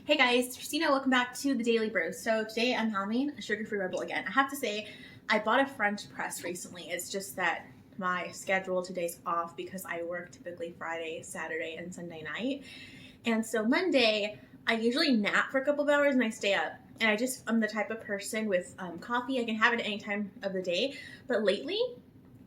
Hey guys, Christina, welcome back to the Daily Brew. So today I'm having a sugar-free Rebel again. I have to say, I bought a French press recently. It's just that my schedule today's off because I work typically Friday, Saturday, and Sunday night. And so Monday, I usually nap for a couple of hours and I stay up. And I'm the type of person with coffee. I can have it any time of the day. But lately,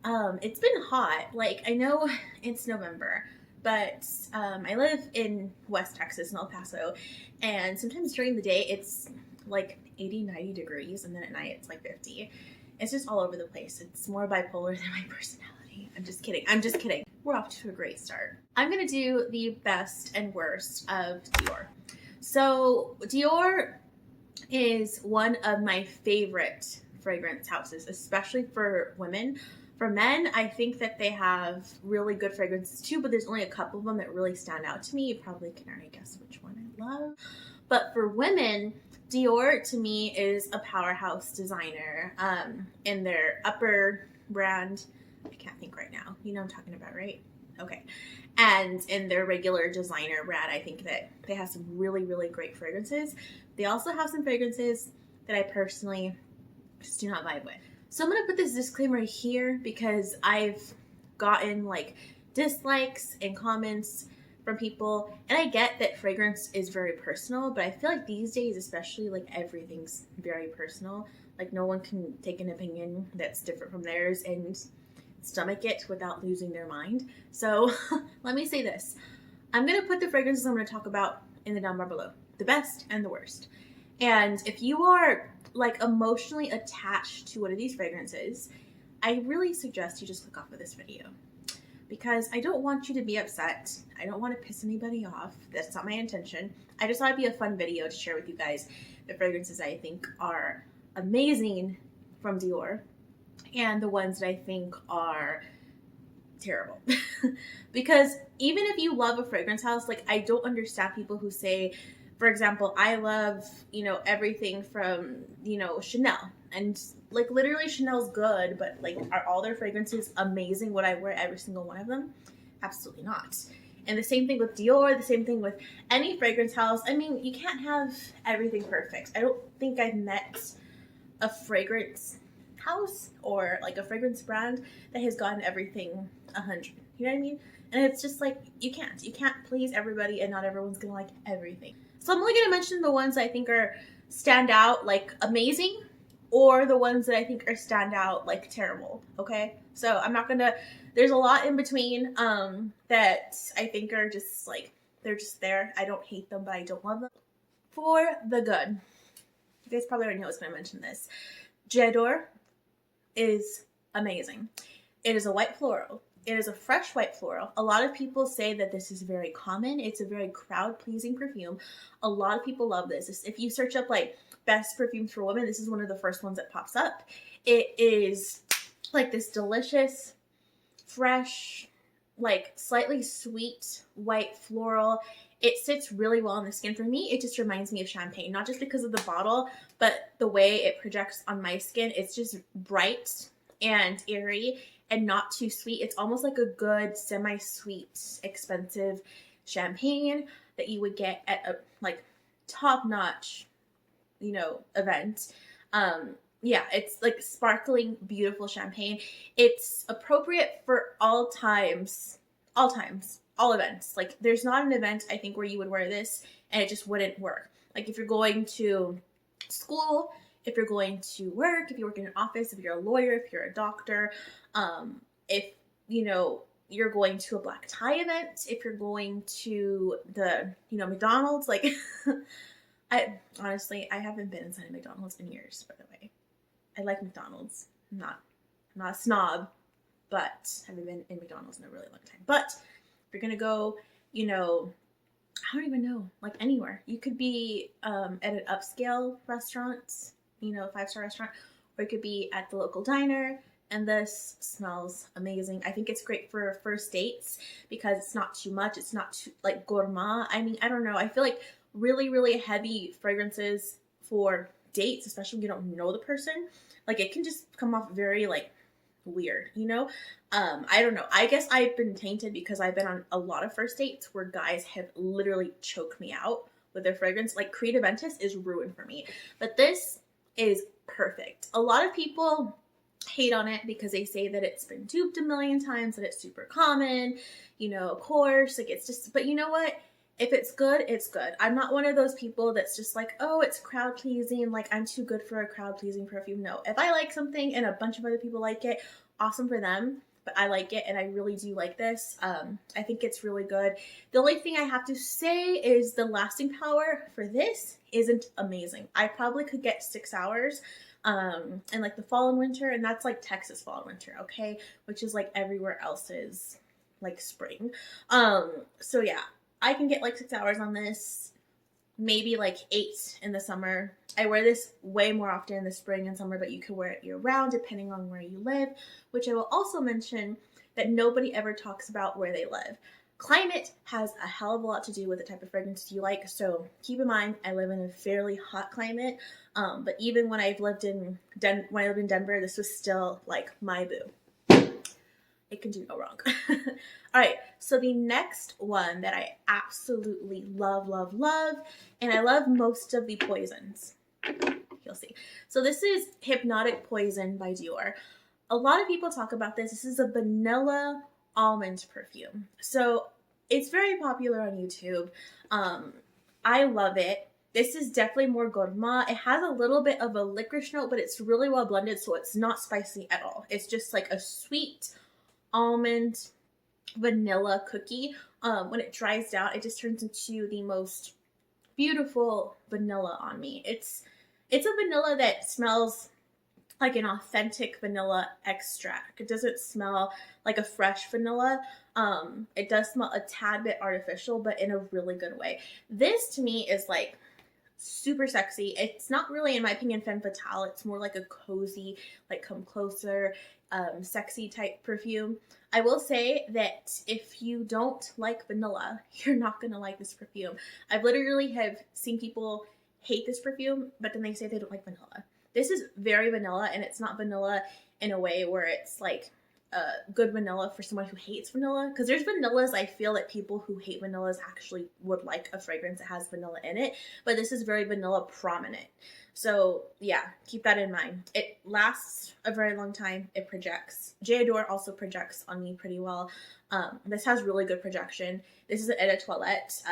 it's been hot. Like, I know it's November, but I live in West Texas in El Paso, and sometimes during the day it's like 80, 90 degrees, and then at night it's like 50. It's just all over the place. It's more bipolar than my personality. I'm just kidding. We're off to a great start. I'm gonna do the best and worst of Dior. So Dior is one of my favorite fragrance houses, especially for women. For men, I think that they have really good fragrances too, but there's only a couple of them that really stand out to me. You probably can already guess which one I love. But for women, Dior to me is a powerhouse designer. In their upper brand, I can't think right now. You know what I'm talking about, right? Okay. And in their regular designer brand, I think that they have some really, really great fragrances. They also have some fragrances that I personally just do not vibe with. So I'm going to put this disclaimer here because I've gotten like dislikes and comments from people, and I get that fragrance is very personal, but I feel like these days especially, like, everything's very personal. Like, no one can take an opinion that's different from theirs and stomach it without losing their mind. So let me say this. I'm going to put the fragrances I'm going to talk about in the down bar below, the best and the worst. And if you are like emotionally attached to one of these fragrances, I really suggest you just click off of this video because I don't want you to be upset. I don't want to piss anybody off. That's not my intention. I just thought it'd be a fun video to share with you guys the fragrances I think are amazing from Dior and the ones that I think are terrible. Because even if you love a fragrance house, like, I don't understand people who say, for example, I love, everything from, Chanel. And, like, literally Chanel's good, but, like, are all their fragrances amazing? Would I wear every single one of them? Absolutely not. And the same thing with Dior, the same thing with any fragrance house. I mean, you can't have everything perfect. I don't think I've met a fragrance house or, like, a fragrance brand that has gotten everything 100. You know what I mean? And it's just, like, you can't please everybody, and not everyone's gonna like everything. So I'm only going to mention the ones I think are stand out, like, amazing, or the ones that I think are stand out, like, terrible, okay? So I'm not going to, there's a lot in between that I think are just, like, they're just there. I don't hate them, but I don't love them. For the good, you guys probably already know I was going to mention this. J'adore is amazing. It is a white floral. It is a fresh white floral. A lot of people say that this is very common. It's a very crowd-pleasing perfume. A lot of people love this. If you search up, like, best perfumes for women, this is one of the first ones that pops up. It is like this delicious, fresh, like, slightly sweet white floral. It sits really well on the skin. For me, it just reminds me of champagne, not just because of the bottle, but the way it projects on my skin. It's just bright and airy and not too sweet. It's almost like a good semi-sweet, expensive champagne that you would get at a, like, top-notch, event. Yeah, it's like sparkling, beautiful champagne. It's appropriate for all times, all events. Like, there's not an event, I think, where you would wear this and it just wouldn't work. Like, if you're going to school, if you're going to work, if you work in an office, if you're a lawyer, if you're a doctor, if, you're going to a black tie event, if you're going to the, McDonald's, like, I haven't been inside a McDonald's in years, by the way. I like McDonald's. I'm not a snob, but I haven't been in McDonald's in a really long time. But if you're going to go, I don't even know, like, anywhere. You could be at an upscale restaurant, 5-star restaurant, or it could be at the local diner, and this smells amazing. I think it's great for first dates because it's not too much. It's not too, like, gourmand. I mean, I don't know. I feel like really, really heavy fragrances for dates, especially when you don't know the person, like, it can just come off very, like, weird, I don't know. I guess I've been tainted because I've been on a lot of first dates where guys have literally choked me out with their fragrance. Like Creed Aventus is ruined for me, but this is perfect. A lot of people hate on it because they say that it's been duped a million times, that it's super common, you know, of course, like it's just, but you know what? If it's good, it's good. I'm not one of those people that's just like, oh, it's crowd pleasing, like I'm too good for a crowd pleasing perfume. No, if I like something and a bunch of other people like it, awesome for them, but I like it and I really do like this. I think it's really good. The only thing I have to say is the lasting power for this isn't amazing. I probably could get 6 hours in like the fall and winter, and that's like Texas fall and winter, okay, which is like everywhere else's like spring. So yeah, I can get like 6 hours on this, maybe like 8 in the summer. I wear this way more often in the spring and summer, but you can wear it year round depending on where you live, which I will also mention that nobody ever talks about where they live. Climate has a hell of a lot to do with the type of fragrance you like, so keep in mind I live in a fairly hot climate, but even when I've lived in Denver, this was still like my boo. It can do no wrong. All right, so the next one that I absolutely love, love, love, and I love most of the poisons. You'll see. So this is Hypnotic Poison by Dior. A lot of people talk about this. This is a vanilla almond perfume. So it's very popular on YouTube. I love it. This is definitely more gourmand. It has a little bit of a licorice note, but it's really well blended, so it's not spicy at all. It's just like a sweet almond vanilla cookie. When it dries out, it just turns into the most beautiful vanilla on me. It's a vanilla that smells like an authentic vanilla extract. It doesn't smell like a fresh vanilla. It does smell a tad bit artificial, but in a really good way. This to me is like super sexy. It's not really, in my opinion, femme fatale. It's more like a cozy, like come closer, sexy type perfume. I will say that if you don't like vanilla, you're not gonna like this perfume. I've literally have seen people hate this perfume, but then they say they don't like vanilla. This is very vanilla, and it's not vanilla in a way where it's like good vanilla for someone who hates vanilla. Because there's vanillas I feel that people who hate vanillas actually would like a fragrance that has vanilla in it. But this is very vanilla prominent. So yeah, keep that in mind. It lasts a very long time. It projects. J'adore also projects on me pretty well. This has really good projection. This is an Eau de Toilette.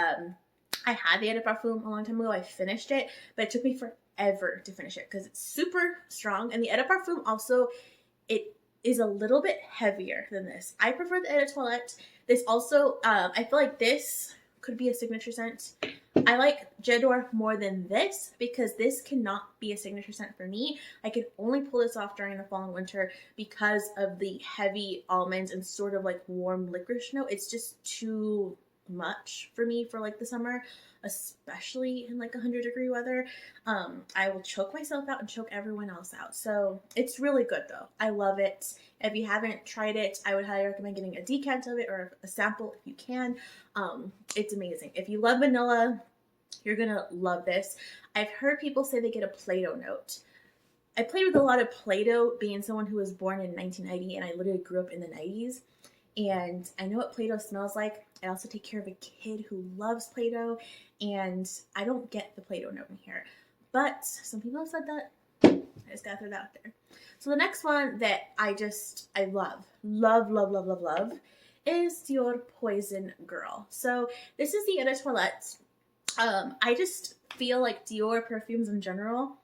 I had the Eau de Parfum a long time ago. I finished it, but it took me forever to finish it because it's super strong. And the Eau de Parfum also, it is a little bit heavier than this. I prefer the Eau de Toilette. This also, I feel like this could be a signature scent. I like J'adore more than this because this cannot be a signature scent for me. I can only pull this off during the fall and winter because of the heavy almonds and sort of like warm licorice note. It's just too much for me for like the summer, especially in like 100-degree weather. I will choke myself out and choke everyone else out. So it's really good though. I love it. If you haven't tried it, I would highly recommend getting a decant of it or a sample if you can. It's amazing. If you love vanilla, you're gonna love this. I've heard people say they get a Play-Doh note. I played with a lot of Play-Doh, being someone who was born in 1990, and I literally grew up in the 90s. And I know what Play-Doh smells like. I also take care of a kid who loves Play-Doh, and I don't get the Play-Doh note in here. But some people have said that. I just gotta throw that out there. So the next one that I love is Dior Poison Girl. So this is the Eau de Toilette. I just feel like Dior perfumes in general,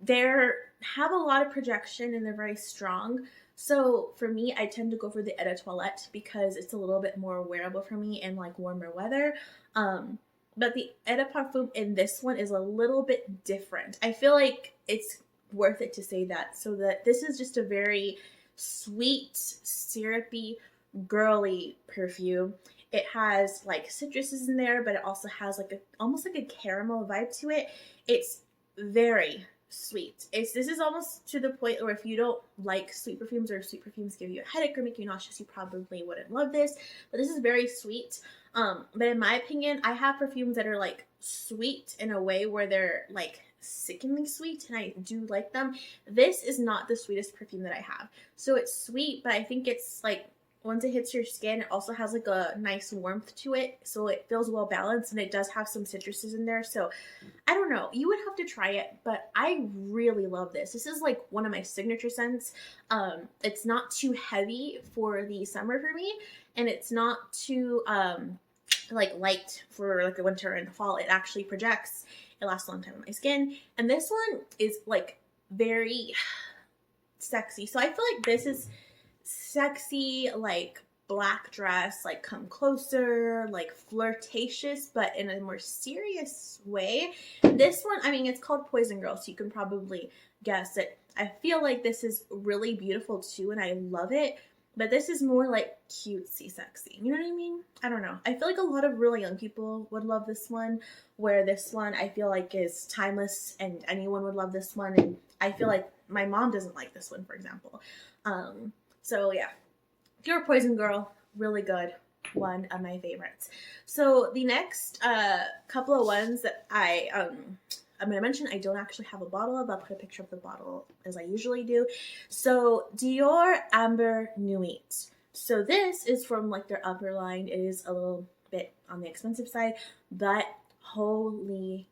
they have a lot of projection and they're very strong. So for me, I tend to go for the Eau de Toilette because it's a little bit more wearable for me in like warmer weather. But the Eau de Parfum in this one is a little bit different. I feel like it's worth it to say that. So that this is just a very sweet, syrupy, girly perfume. It has like citruses in there, but it also has like almost like a caramel vibe to it. It's very sweet. This is almost to the point where if you don't like sweet perfumes or if sweet perfumes give you a headache or make you nauseous, you probably wouldn't love this. But this is very sweet. But in my opinion, I have perfumes that are like sweet in a way where they're like sickeningly sweet, and I do like them. This is not the sweetest perfume that I have. So it's sweet, but I think it's like once it hits your skin, it also has like a nice warmth to it, so it feels well balanced, and it does have some citruses in there. So I don't know, you would have to try it, but I really love this. This is like one of my signature scents. It's not too heavy for the summer for me, and it's not too like light for like the winter and the fall. It actually projects. It lasts a long time on my skin, and this one is like very sexy. So I feel like this is sexy, like black dress, like come closer, like flirtatious, but in a more serious way. This one, I mean, it's called Poison Girl, so you can probably guess it. I feel like this is really beautiful too, and I love it, but this is more like cutesy sexy. You know what I mean? I don't know. I feel like a lot of really young people would love this one, where this one I feel like is timeless and anyone would love this one, and I feel like my mom doesn't like this one, for example. So yeah, Dior Poison Girl, really good. One of my favorites. So the next couple of ones that I'm going to mention, I don't actually have a bottle of. I'll put a picture of the bottle as I usually do. So Dior Amber Nuit. So this is from like their upper line. It is a little bit on the expensive side, but holy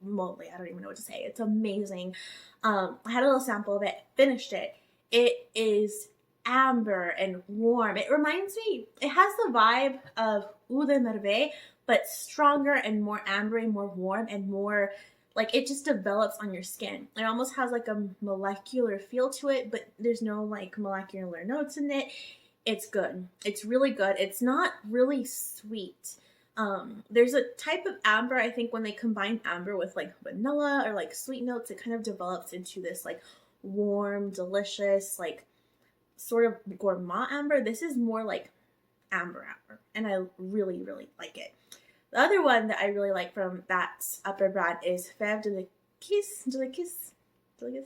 moly, I don't even know what to say. It's amazing. I had a little sample of it, finished it. It is amber and warm. It reminds me, it has the vibe of Eau de Merveille, but stronger and more ambery, more warm, and more like it just develops on your skin. It almost has like a molecular feel to it, but there's no like molecular notes in it. It's good. It's really good. It's not really sweet. There's a type of amber, I think when they combine amber with like vanilla or like sweet notes, it kind of develops into this like warm, delicious, like sort of gourmand amber. This is more like amber, and I really, really like it. The other one that I really like from that upper brand is Fève de la Kiss. You know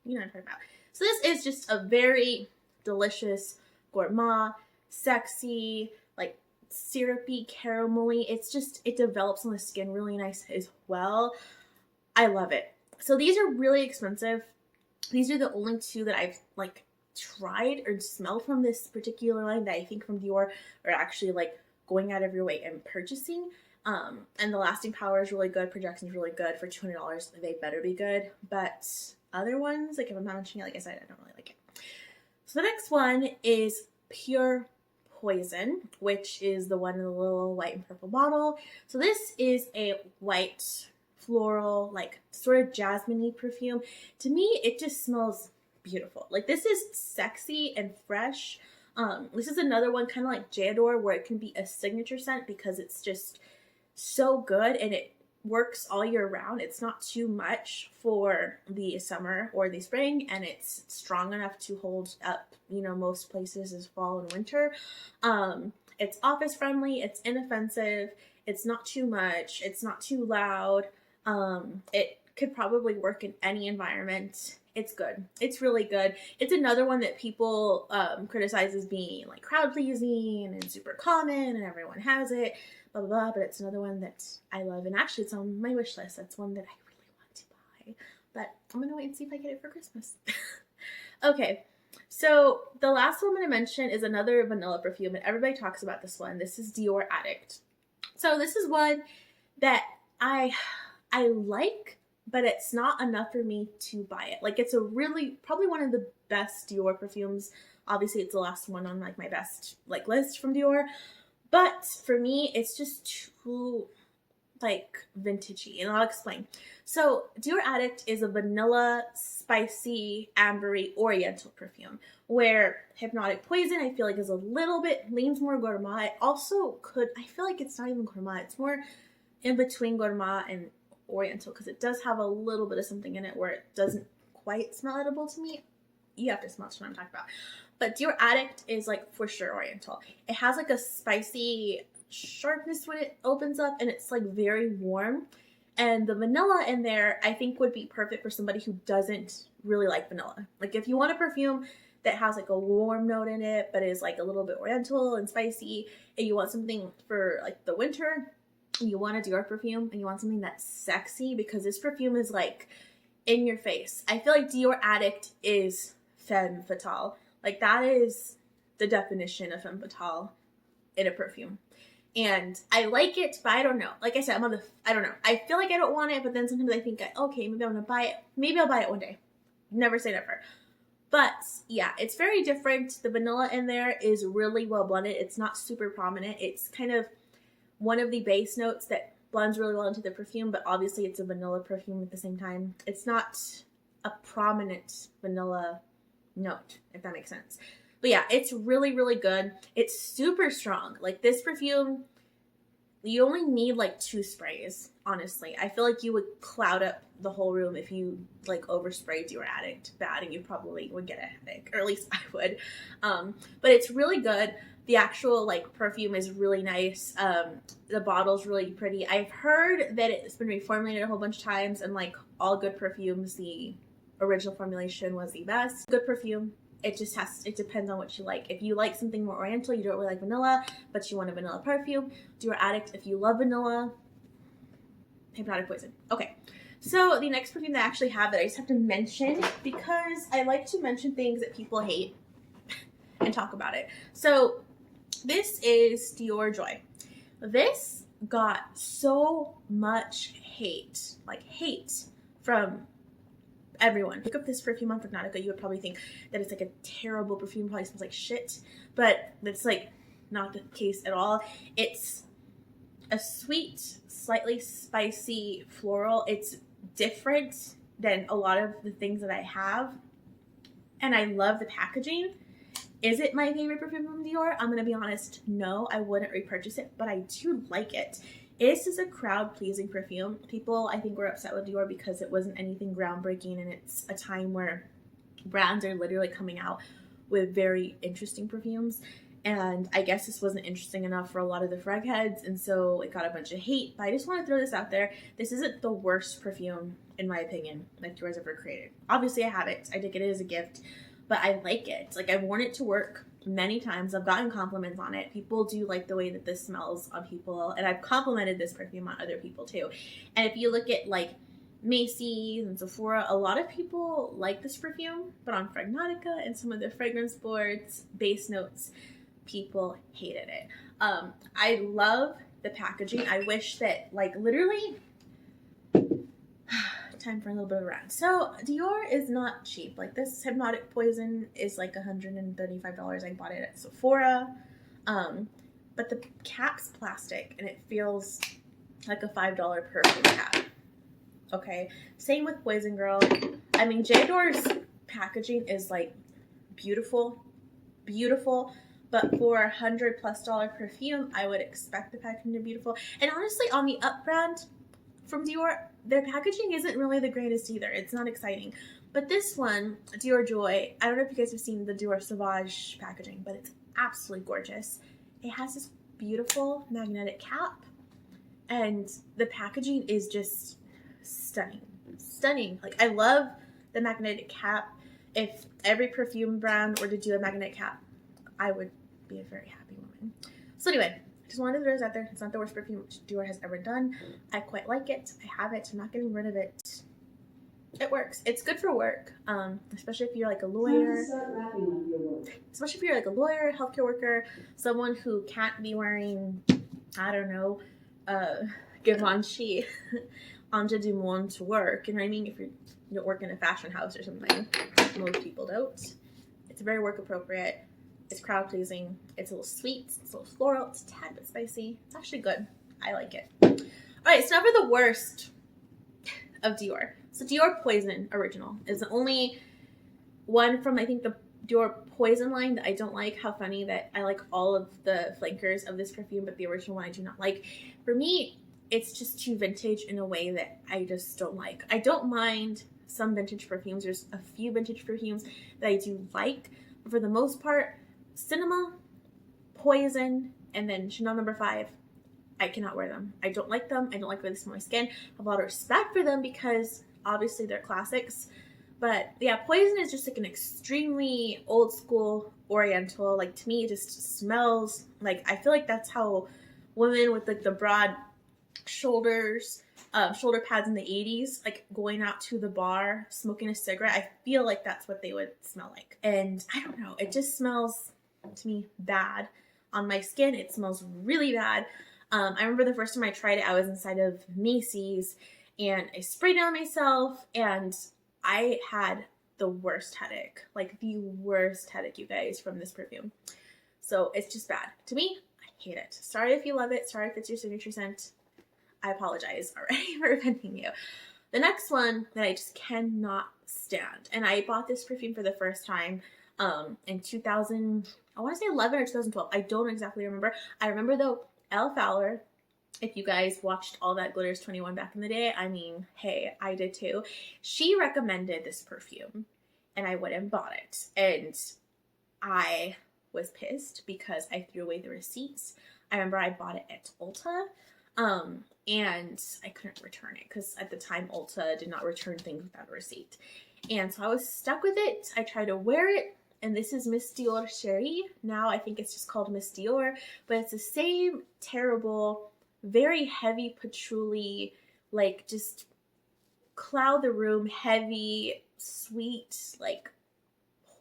what I'm talking about. So this is just a very delicious gourmand, sexy, like syrupy, caramelly. It's just, it develops on the skin really nice as well. I love it. So these are really expensive. These are the only two that I've like tried or smelled from this particular line that I think from Dior are actually like going out of your way and purchasing. And the lasting power is really good. Projection is really good. For $200, they better be good. But other ones, like if I'm not mentioning it, like I said, I don't really like it. So the next one is Pure Poison, which is the one in the little white and purple bottle. So this is a white floral, like sort of jasmine-y perfume. To me, it just smells beautiful. Like this is sexy and fresh. This is another one kind of like J'adore, where it can be a signature scent because it's just so good and it works all year round. It's not too much for the summer or the spring, and it's strong enough to hold up, you know, most places as fall and winter. It's office friendly, it's inoffensive, it's not too much, it's not too loud. It could probably work in any environment. It's good. It's really good. It's another one that people criticize as being like crowd pleasing and super common and everyone has it, blah, blah, blah. But it's another one that I love. And actually it's on my wish list. That's one that I really want to buy. But I'm going to wait and see if I get it for Christmas. Okay. So the last one I'm going to mention is another vanilla perfume. And everybody talks about this one. This is Dior Addict. So this is one that I like, but it's not enough for me to buy it. Like it's a really, probably one of the best Dior perfumes. Obviously it's the last one on like my best like list from Dior, but for me it's just too like vintagey, and I'll explain. So Dior Addict is a vanilla, spicy, ambery, oriental perfume, where Hypnotic Poison I feel like is a little bit, leans more gourmand. It also could, I feel like it's not even gourmand, it's more in between gourmand and oriental, because it does have a little bit of something in it where it doesn't quite smell edible to me. You have to smell what I'm talking about. But Dior Addict is like for sure oriental. It has like a spicy sharpness when it opens up, and it's like very warm. And the vanilla in there I think would be perfect for somebody who doesn't really like vanilla. Like if you want a perfume that has like a warm note in it but is like a little bit oriental and spicy, and you want something for like the winter, you want a Dior perfume, and you want something that's sexy, because this perfume is like in your face. I feel like Dior Addict is femme fatale. Like that is the definition of femme fatale in a perfume. And I like it, but I don't know. Like I said, I don't know. I feel like I don't want it, but then sometimes I think, okay, maybe I'm gonna buy it. Maybe I'll buy it one day. Never say never. But yeah, it's very different. The vanilla in there is really well blended. It's not super prominent. It's kind of one of the base notes that blends really well into the perfume, but obviously it's a vanilla perfume at the same time. It's not a prominent vanilla note, if that makes sense. But yeah, it's really, really good. It's super strong. Like this perfume, you only need like 2 sprays, honestly. I feel like you would cloud up the whole room if you like oversprayed Dior Addict bad, and you probably would get a headache, or at least I would. But it's really good. The actual like perfume is really nice. The bottle's really pretty. I've heard that it's been reformulated a whole bunch of times, and like all good perfumes, the original formulation was the best. Good perfume. It depends on what you like. If you like something more oriental, you don't really like vanilla, but you want a vanilla perfume, Dior Addict. If you love vanilla, Hypnotic Poison. Okay, so the next perfume that I actually have that I just have to mention, because I like to mention things that people hate and talk about it. So this is Dior Joy. This got so much hate, like hate from everyone. Pick up this perfume on Hypnotica, you would probably think that it's like a terrible perfume, probably smells like shit, but that's like not the case at all. It's a sweet, slightly spicy floral. It's different than a lot of the things that I have, and I love the packaging. Is it my favorite perfume from Dior? I'm gonna be honest, no, I wouldn't repurchase it, but I do like it. This is a crowd-pleasing perfume. People, I think, were upset with Dior because it wasn't anything groundbreaking, and it's a time where brands are literally coming out with very interesting perfumes, and I guess this wasn't interesting enough for a lot of the frag heads, and so it got a bunch of hate. But I just want to throw this out there. This isn't the worst perfume, in my opinion, that Dior's ever created. Obviously, I have it. I did get it as a gift, but I like it. Like, I've worn it to work many times. I've gotten compliments on it. People do like the way that this smells on people, and I've complimented this perfume on other people too. And if you look at like Macy's and Sephora, a lot of people like this perfume, but on Fragnotica and some of the fragrance boards, base notes, people hated it. I love the packaging. I wish that, like, literally time for a little bit of a rant. So Dior is not cheap. Like, this Hypnotic Poison is like $135. I bought it at Sephora, but the cap's plastic and it feels like a $5 perfume cap. Okay, same with Poison Girl. I mean, J'ador's packaging is like beautiful, but for $100+ perfume, I would expect the packaging to be beautiful. And honestly, on the up brand from Dior, their packaging isn't really the greatest either. It's not exciting. But this one, Dior Joy, I don't know if you guys have seen the Dior Sauvage packaging, but it's absolutely gorgeous. It has this beautiful magnetic cap, and the packaging is just stunning. Stunning. Like, I love the magnetic cap. If every perfume brand were to do a magnetic cap, I would be a very happy woman. So anyway, just wanted to throw this out there. It's not the worst perfume Dior has ever done. I quite like it. I have it. I'm not getting rid of it. It works. It's good for work, especially if you're like a lawyer. Especially if you're like a lawyer, healthcare worker, someone who can't be wearing, I don't know, Givenchy Anja du Monde to work. You know what I mean? If you don't work in a fashion house or something, most people don't. It's very work appropriate. It's crowd pleasing. It's a little sweet. It's a little floral. It's a tad bit spicy. It's actually good. I like it. All right, so now for the worst of Dior. So Dior Poison Original is the only one from, I think, the Dior Poison line that I don't like. How funny that I like all of the flankers of this perfume, but the original one I do not like. For me, it's just too vintage in a way that I just don't like. I don't mind some vintage perfumes. There's a few vintage perfumes that I do like, but for the most part, Cinema, Poison, and then Chanel No. 5, I cannot wear them. I don't like them. I don't like the way they smell my skin. I have a lot of respect for them because obviously they're classics. But yeah, Poison is just like an extremely old school oriental. Like, to me, it just smells like, I feel like that's how women with like the broad shoulders, shoulder pads in the 80s, like going out to the bar, smoking a cigarette. I feel like that's what they would smell like. And I don't know, it just smells to me, bad. On my skin, it smells really bad. I remember the first time I tried it, I was inside of Macy's and I sprayed it on myself and I had the worst headache, like the worst headache, you guys, from this perfume. So it's just bad. To me, I hate it. Sorry if you love it. Sorry if it's your signature scent. I apologize already for offending you. The next one that I just cannot stand, and I bought this perfume for the first time in 2000, I want to say 11 or 2012. I don't exactly remember. I remember though, Elle Fowler, if you guys watched All That Glitters 21 back in the day, I mean, hey, I did too. She recommended this perfume and I went and bought it. And I was pissed because I threw away the receipts. I remember I bought it at Ulta. And I couldn't return it because at the time Ulta did not return things without a receipt. And so I was stuck with it. I tried to wear it, and this is Miss Dior Cherie. Now I think it's just called Miss Dior, but it's the same terrible, very heavy patchouli, like just cloud the room, heavy, sweet, like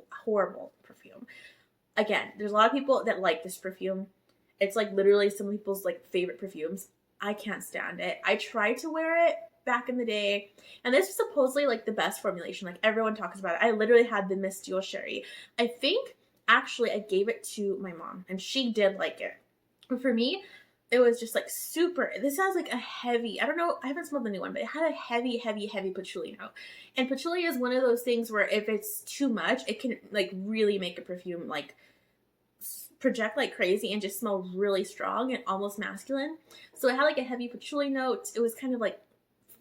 horrible perfume. Again, there's a lot of people that like this perfume. It's like literally some people's like favorite perfumes. I can't stand it. I tried to wear it back in the day, and this is supposedly like the best formulation. Like everyone talks about it. I literally had the Miss Dior Cherie. I think actually I gave it to my mom, and she did like it. But for me, it was just like super. This has like a heavy. I don't know. I haven't smelled the new one, but it had a heavy, heavy, heavy patchouli note. And patchouli is one of those things where if it's too much, it can like really make a perfume like project like crazy and just smell really strong and almost masculine. So it had like a heavy patchouli note. It was kind of like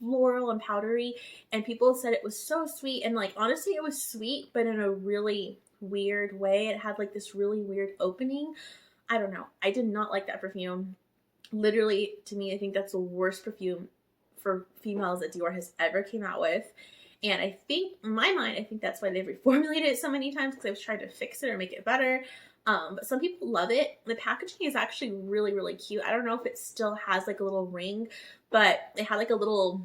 floral and powdery, and people said it was so sweet, and like honestly it was sweet but in a really weird way. It had like this really weird opening. I don't know. I did not like that perfume. Literally, to me, I think that's the worst perfume for females that Dior has ever came out with. And I think, in my mind, I think that's why they've reformulated it so many times, because they've tried to fix it or make it better. But some people love it. The packaging is actually really, really cute. I don't know if it still has like a little ring, but it had like a little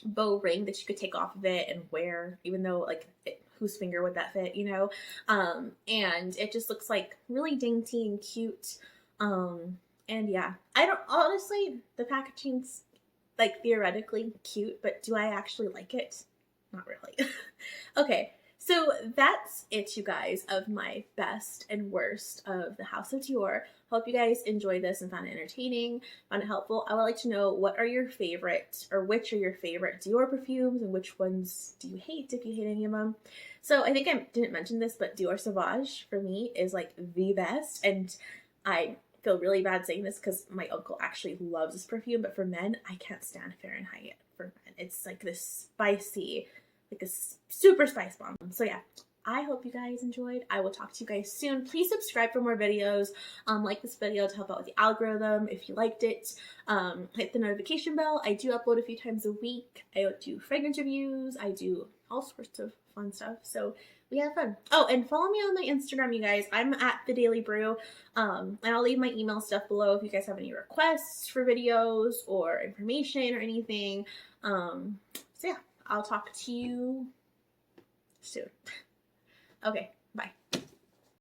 bow ring that you could take off of it and wear, even though like whose finger would that fit, you know? And it just looks like really dainty and cute. And yeah, I don't, honestly, the packaging's like theoretically cute, but do I actually like it? Not really. Okay. So that's it, you guys, of my best and worst of the House of Dior. Hope you guys enjoyed this and found it entertaining, found it helpful. I would like to know what are your favorite, or which are your favorite Dior perfumes, and which ones do you hate, if you hate any of them. So I think I didn't mention this, but Dior Sauvage for me is like the best, and I feel really bad saying this because my uncle actually loves this perfume, but for men, I can't stand Fahrenheit for men. It's like this spicy, like a super spice bomb. So yeah, I hope you guys enjoyed. I will talk to you guys soon. Please subscribe for more videos. Like this video to help out with the algorithm if you liked it. Hit the notification bell. I do upload a few times a week. I do fragrance reviews. I do all sorts of fun stuff. So we have fun. Oh, and follow me on my Instagram, you guys. I'm at The Daily Brew. And I'll leave my email stuff below if you guys have any requests for videos or information or anything. So yeah, I'll talk to you soon. Okay,